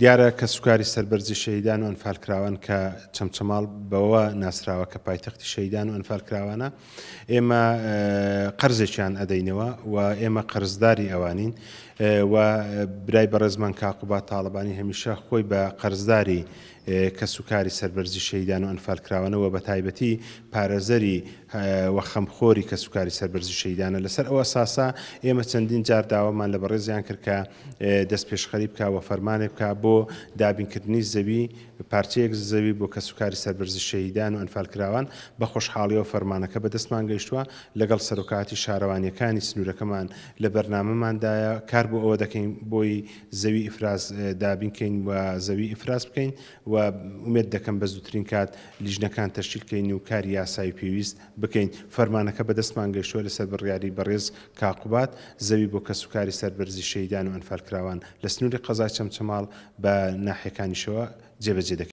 دیارە کە سوکاری سەربەرزی شەهیدان و ئەنفالکراوان کە چەمچەماڵ بەوە ناسراوە کە پایتەختی شەهیدان و ئەنفالکراوانە ئێمە قەرزێکیان ئەدەینەوە و ئێمە قەرزداری ئەوانین و برای بەڕێزمان کاقوبات تاڵبانی هەمیشە خۆی بە قەرزداری کە سوکاری سەربەرزی شەهیدان و ئەنفالکراوانەوە بە تایبەتی پارێزەری و خەمخۆری کە سوکاری سەربەرزی شەهیدانە لەسەر ئەوە ساسا ئێمە چەندین جار داوامان لە بەڕێزیان کرد کە دەست پێشخەری بکە و فەرمانێ بکە بۆ دابینکردنی زەوی پارچەیەک زەوی بۆ کە سوکاری سەربەرزی شەهیدان و ئەنفالکراوان بە خۆشحاڵیەوە فەرمانەکە بەدەستمان گەیشتووە لەگەڵ سەرۆکاتی شارەوانیەکانی سنوورەکەمان لە بەرنامەماندایە کار بۆ ئەوە دەکەین بۆی زەوی ئیفراز دابینکەین و زەوی ئیفراز بکەین و ئومێد دەکەم بە زووترین کات لیژنەکان تەشکیلکەین و کاری یاسایی پێویست بکەین فەرمانەکە بەدەستمان گەیشتووە لەسەر بڕیاری بەڕێز کاقوبات زەوی بۆ کە سوکاری سەربەرزی شەهیدان و ئەنفالکراوان لە سنووری قەزای چەمچەماڵ بە ناحیەکانیشەوە جێبەجێ دەکەین.